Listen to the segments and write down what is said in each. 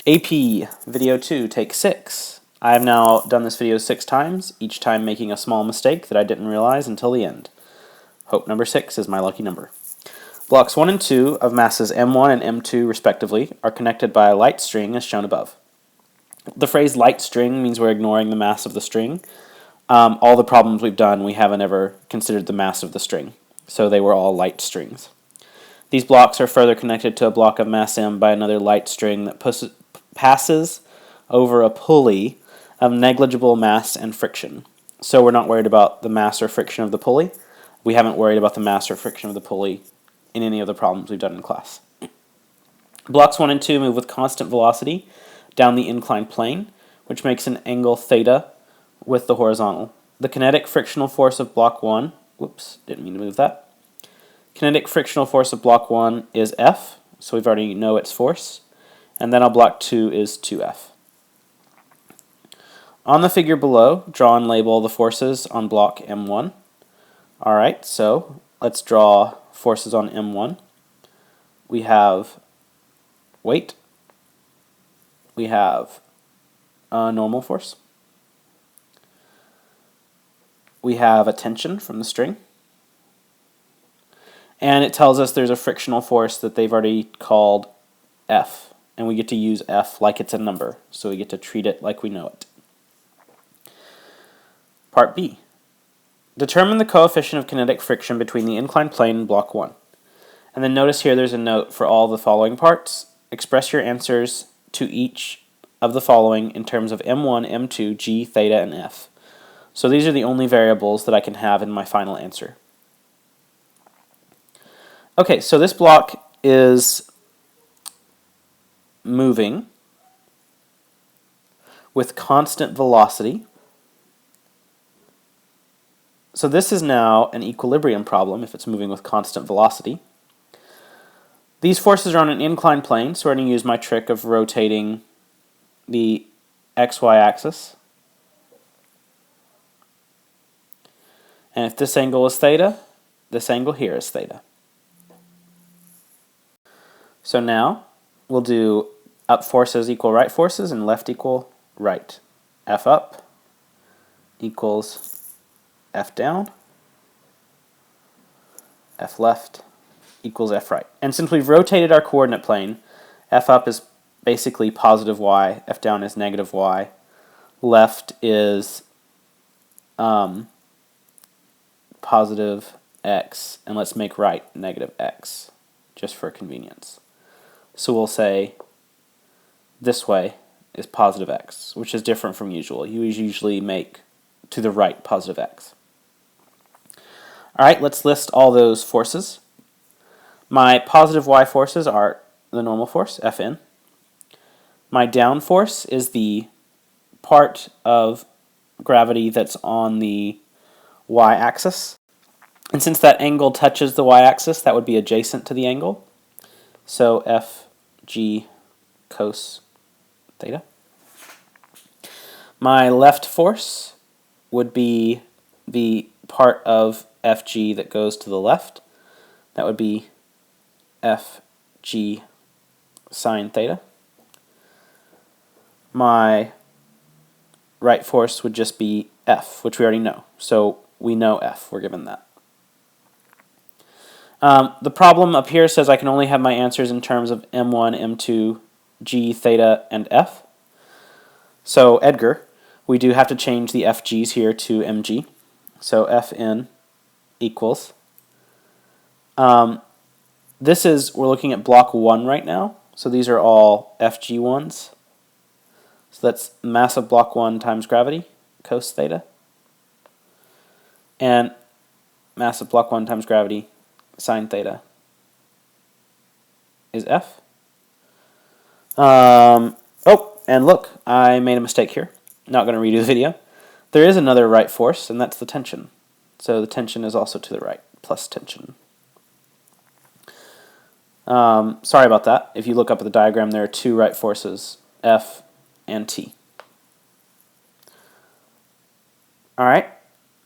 AP Video 2, Take 6. I have now done this video 6 times, each time making a small mistake that I didn't realize until the end. Hope number 6 is my lucky number. Blocks 1 and 2 of masses m1 and m2 respectively are connected by a light string as shown above. The phrase light string means we're ignoring the mass of the string. All the problems we've done, we haven't ever considered the mass of the string, so they were all light strings. These blocks are further connected to a block of mass m by another light string that passes over a pulley of negligible mass and friction. So we're not worried about the mass or friction of the pulley. We haven't worried about the mass or friction of the pulley in any of the problems we've done in class. Blocks 1 and 2 move with constant velocity down the inclined plane, which makes an angle theta with the horizontal. The kinetic frictional force of block 1, whoops, didn't mean to move that. Kinetic frictional force of block 1 is F, so we've already know its force, and then on block 2 is 2F. On the figure below, draw and label the forces on block M1. Alright, so let's draw forces on M1. We have weight, we have a normal force, we have a tension from the string, and it tells us there's a frictional force that they've already called F, and we get to use F like it's a number, so we get to treat it like we know it. Part B. Determine the coefficient of kinetic friction between the inclined plane and block 1. And then notice here there's a note for all the following parts. Express your answers to each of the following in terms of M1, M2, G, theta, and F. So these are the only variables that I can have in my final answer. Okay, so this block is moving with constant velocity. So this is now an equilibrium problem if it's moving with constant velocity. These forces are on an inclined plane, so we're going to use my trick of rotating the xy axis. And if this angle is theta, this angle here is theta. So now we'll do up forces equal right forces and left equal right. F up equals F down, F left equals F right. And since we've rotated our coordinate plane, F up is basically positive y, F down is negative y, left is positive x, and let's make right negative x, just for convenience. So we'll say this way is positive x, which is different from usual. You usually make to the right positive x. Alright, let's list all those forces. My positive y forces are the normal force, Fn. My down force is the part of gravity that's on the y-axis. And since that angle touches the y-axis, that would be adjacent to the angle. So Fg cos theta. My left force would be the part of Fg that goes to the left. That would be Fg sine theta. My right force would just be F, which we already know. So we know F, we're given that. The problem up here says I can only have my answers in terms of M1, M2, G, theta, and F. So Edgar, we do have to change the FG's here to MG. So Fn equals. We're looking at block 1 right now. So these are all FG1s. So that's mass of block 1 times gravity, cos theta. And mass of block 1 times gravity, sine theta, is F. Oh, and look, I made a mistake here. Not going to redo the video. There is another right force, and that's the tension. So the tension is also to the right, plus tension. Sorry about that. If you look up at the diagram, there are two right forces, F and T. Alright,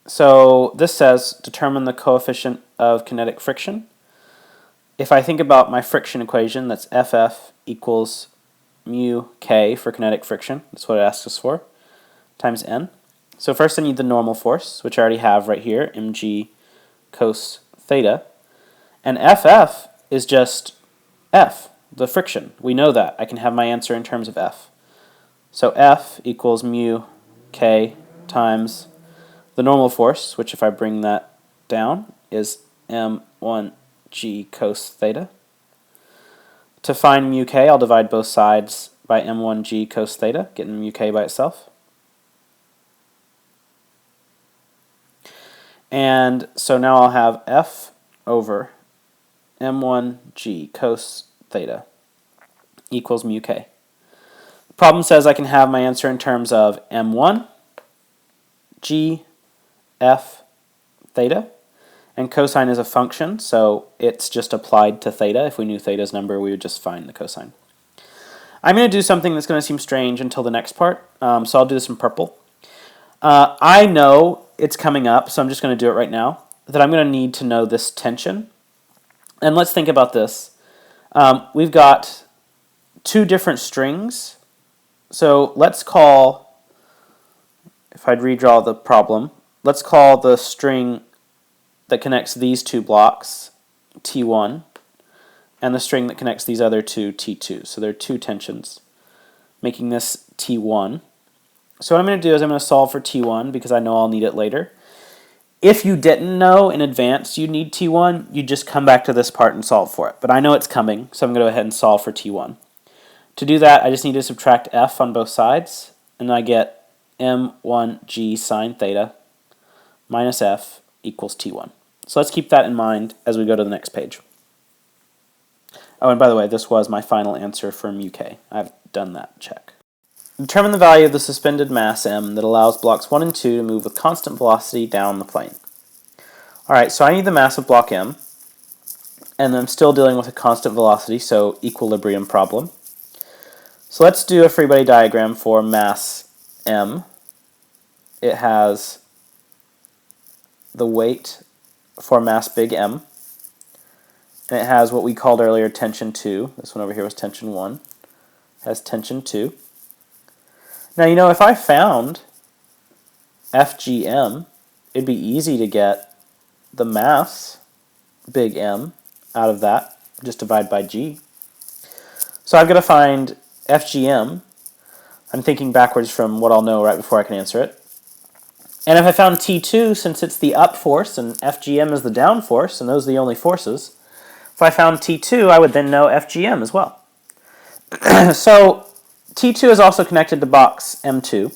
so this says determine the coefficient of kinetic friction. If I think about my friction equation, that's FF equals mu k for kinetic friction, that's what it asks us for, times n. So first I need the normal force, which I already have right here, mg cos theta. And ff is just F, the friction. We know that. I can have my answer in terms of F. So F equals mu k times the normal force, which if I bring that down is m1g cos theta. To find mu k, I'll divide both sides by m1g cos theta, getting mu k by itself. And so now I'll have F over m1g cos theta equals mu k. The problem says I can have my answer in terms of m1 g f theta, and cosine is a function, so it's just applied to theta. If we knew theta's number, we would just find the cosine. I'm going to do something that's going to seem strange until the next part, so I'll do this in purple. I know it's coming up, so I'm just going to do it right now, that I'm going to need to know this tension. And let's think about this. We've got two different strings. So let's call, if I'd redraw the problem, let's call the string that connects these two blocks T1 and the string that connects these other two T2. So there are two tensions, making this T1. So what I'm going to do is I'm going to solve for T1 because I know I'll need it later. If you didn't know in advance you need T1, you just come back to this part and solve for it. But I know it's coming, so I'm going to go ahead and solve for T1. To do that, I just need to subtract F on both sides, and I get m1g sine theta minus F equals T1. So let's keep that in mind as we go to the next page. Oh, and by the way, this was my final answer for mu k. I've done that check. Determine the value of the suspended mass m that allows blocks 1 and 2 to move with constant velocity down the plane. Alright, so I need the mass of block m, and I'm still dealing with a constant velocity, so equilibrium problem. So let's do a free body diagram for mass m. It has the weight for mass big M, and it has what we called earlier tension 2. This one over here was tension 1. It has tension 2. Now, you know, if I found FGM, it'd be easy to get the mass, big M, out of that. Just divide by G. So I've got to find FGM. I'm thinking backwards from what I'll know right before I can answer it. And if I found T2, since it's the up force and FGM is the down force, and those are the only forces, if I found T2, I would then know FGM as well. So T2 is also connected to box M2.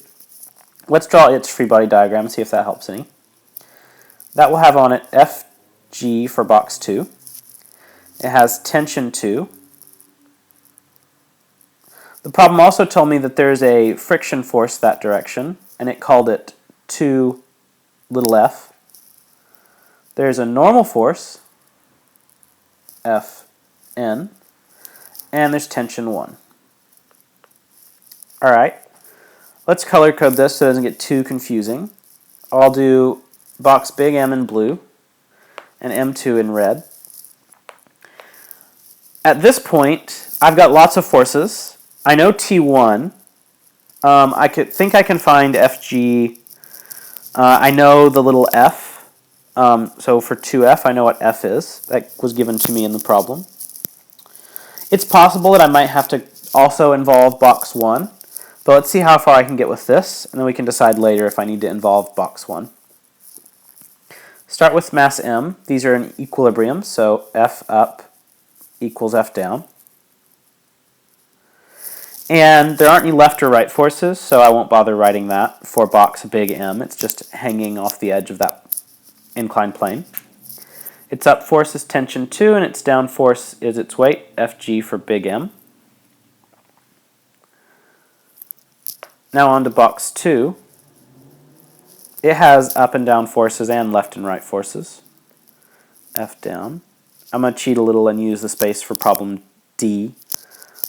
Let's draw its free body diagram and see if that helps any. That will have on it Fg for box 2. It has tension 2. The problem also told me that there's a friction force that direction, and it called it 2 little f. There's a normal force, Fn, and there's tension 1. Alright, let's color code this so it doesn't get too confusing. I'll do box big M in blue and M2 in red. At this point, I've got lots of forces. I know T1. I think I can find Fg. I know the little f. So for 2f, I know what f is. That was given to me in the problem. It's possible that I might have to also involve box 1. But let's see how far I can get with this, and then we can decide later if I need to involve box 1. Start with mass m. These are in equilibrium, so F up equals F down. And there aren't any left or right forces, so I won't bother writing that for box big M. It's just hanging off the edge of that inclined plane. Its up force is tension 2, and its down force is its weight, Fg for big M. Now on to box 2. It has up and down forces and left and right forces. F down. I'm going to cheat a little and use the space for problem D.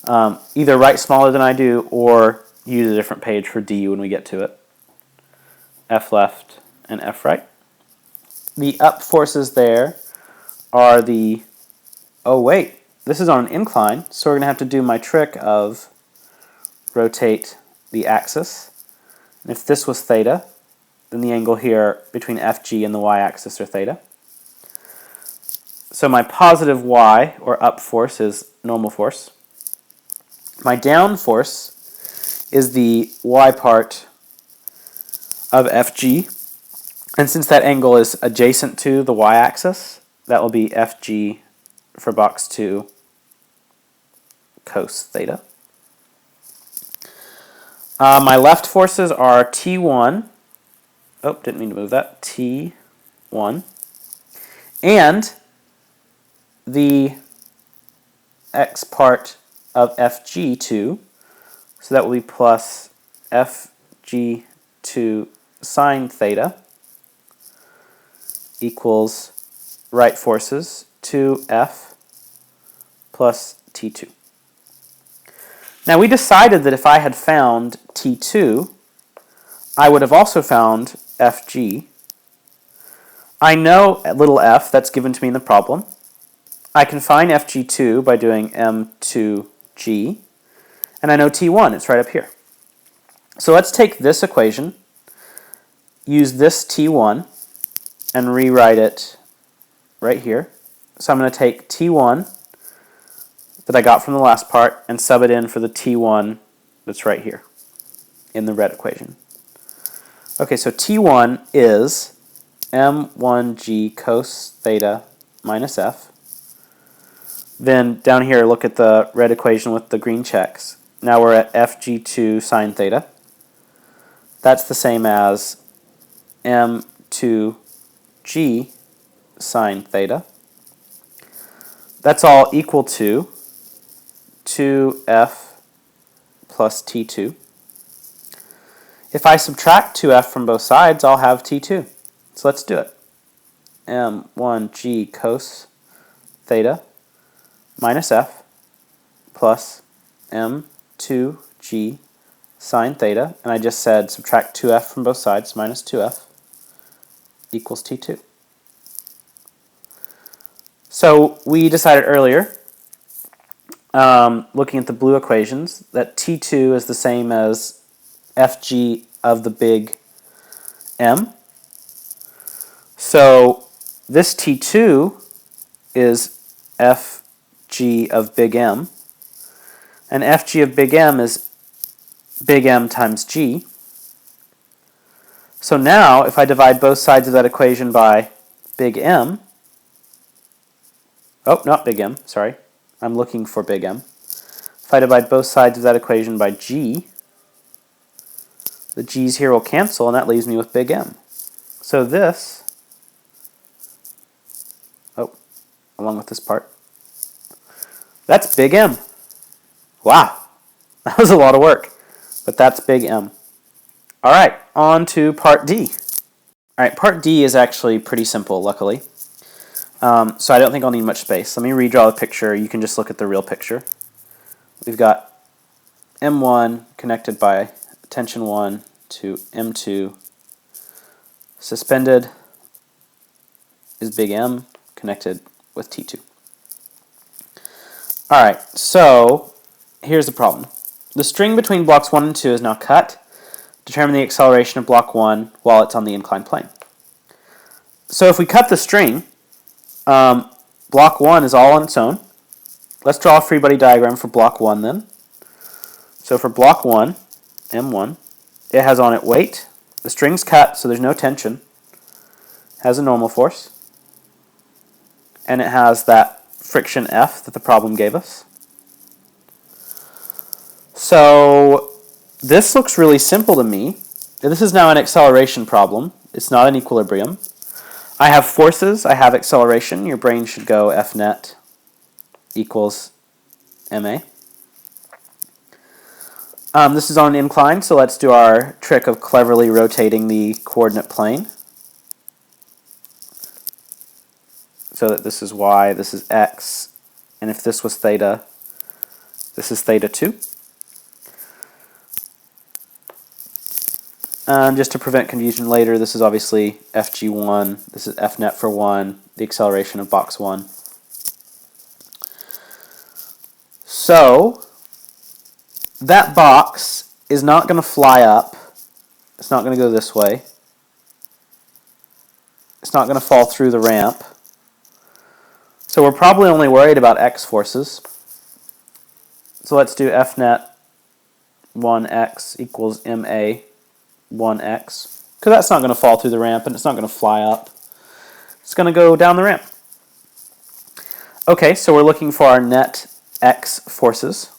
Either write smaller than I do or use a different page for D when we get to it. F left and F right. The up forces there are the... Oh wait, this is on an incline, so we're going to have to do my trick of rotate the axis. And if this was theta, then the angle here between FG and the y-axis are theta. So my positive y, or up force, is normal force. My down force is the y part of FG. And since that angle is adjacent to the y-axis, that will be FG for box 2 cos theta. My left forces are T1. Oh, didn't mean to move that. T1. And the x part of FG2. So that will be plus FG2 sine theta equals right forces 2F plus T2. Now we decided that if I had found T2, I would have also found FG. I know little f, that's given to me in the problem. I can find FG2 by doing M2G, and I know T1, it's right up here. So let's take this equation, use this T1, and rewrite it right here. So I'm going to take T1 that I got from the last part and sub it in for the T1 that's right here in the red equation. Okay, so T1 is M1G cos theta minus F. Then down here, look at the red equation with the green checks. Now we're at FG2 sine theta. That's the same as M2G sine theta. That's all equal to 2F plus T2. If I subtract 2F from both sides, I'll have T2. So let's do it. M1G cos theta minus F plus M2G sine theta. And I just said subtract 2F from both sides, minus 2F equals T2. So we decided earlier, looking at the blue equations, that T2 is the same as Fg of the big M. So this T2 is Fg of big M, and Fg of big M is big M times G. So now, if I divide both sides of that equation by big M, oh, not big M, sorry, I'm looking for big M. If I divide both sides of that equation by G, the G's here will cancel, and that leaves me with big M. So this, oh, along with this part, that's big M. Wow, that was a lot of work, but that's big M. All right, on to part D. All right, part D is actually pretty simple, luckily. So I don't think I'll need much space. Let me redraw the picture. You can just look at the real picture. We've got M1 connected by tension 1 to M2. Suspended is big M connected with T2. All right, so here's the problem. The string between blocks 1 and 2 is now cut. Determine the acceleration of block 1 while it's on the inclined plane. So if we cut the string, block 1 is all on its own. Let's draw a free body diagram for block 1 then. So for block 1, M1, it has on it weight. The string's cut, so there's no tension. It has a normal force. And it has that friction F that the problem gave us. So this looks really simple to me. This is now an acceleration problem. It's not an equilibrium. I have forces, I have acceleration. Your brain should go F net equals ma. This is on an incline, so let's do our trick of cleverly rotating the coordinate plane. So that this is y, this is x, and if this was theta, this is theta 2. Just to prevent confusion later, this is obviously FG1, this is F net for 1, the acceleration of box 1. So that box is not going to fly up. It's not going to go this way. It's not going to fall through the ramp. So we're probably only worried about x forces. So let's do Fnet 1x equals ma 1x. Because that's not going to fall through the ramp and it's not going to fly up. It's going to go down the ramp. Okay, so we're looking for our net x forces.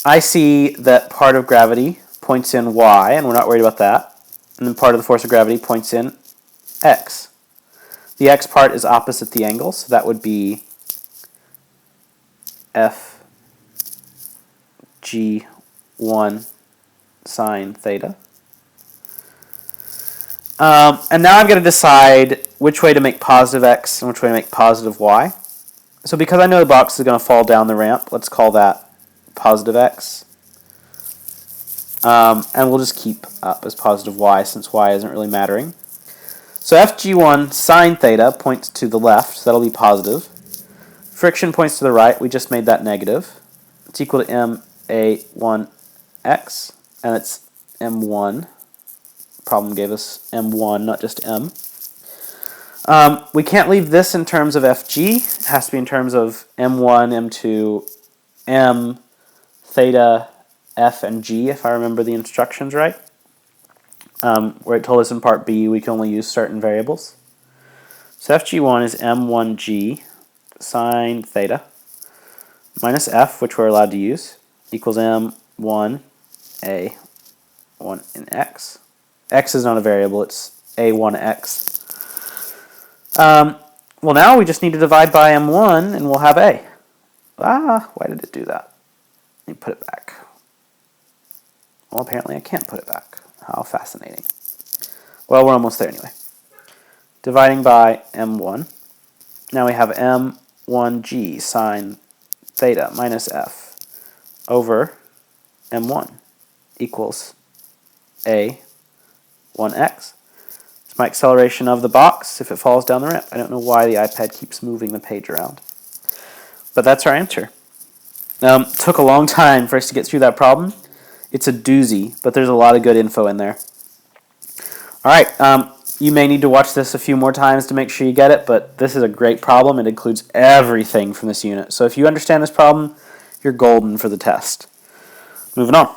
I see that part of gravity points in y, and we're not worried about that. And then part of the force of gravity points in x. The x part is opposite the angle, so that would be Fg1 sine theta. And now I've got to decide which way to make positive x and which way to make positive y. So because I know the box is going to fall down the ramp, let's call that positive x. And we'll just keep up as positive y since y isn't really mattering. So Fg1 sine theta points to the left, so that'll be positive. Friction points to the right, we just made that negative. It's equal to ma1x, and it's m1. Problem gave us m1, not just m. We can't leave this in terms of Fg. It has to be in terms of m1, m2, m, theta, f, and g, if I remember the instructions right. Where it told us in part B we can only use certain variables. So Fg1 is m1g sine theta minus f, which we're allowed to use, equals m1 a1 in x. X is not a variable, it's a1x. Well, now we just need to divide by m1 and we'll have a. Why did it do that? Let me put it back. Well, apparently I can't put it back. How fascinating. Well, we're almost there anyway. Dividing by m1. Now we have m1g sine theta minus f over m1 equals a1x. It's my acceleration of the box if it falls down the ramp. I don't know why the iPad keeps moving the page around. But that's our answer. Took a long time for us to get through that problem. It's a doozy, but there's a lot of good info in there. All right, you may need to watch this a few more times to make sure you get it, but this is a great problem. It includes everything from this unit. So if you understand this problem, you're golden for the test. Moving on.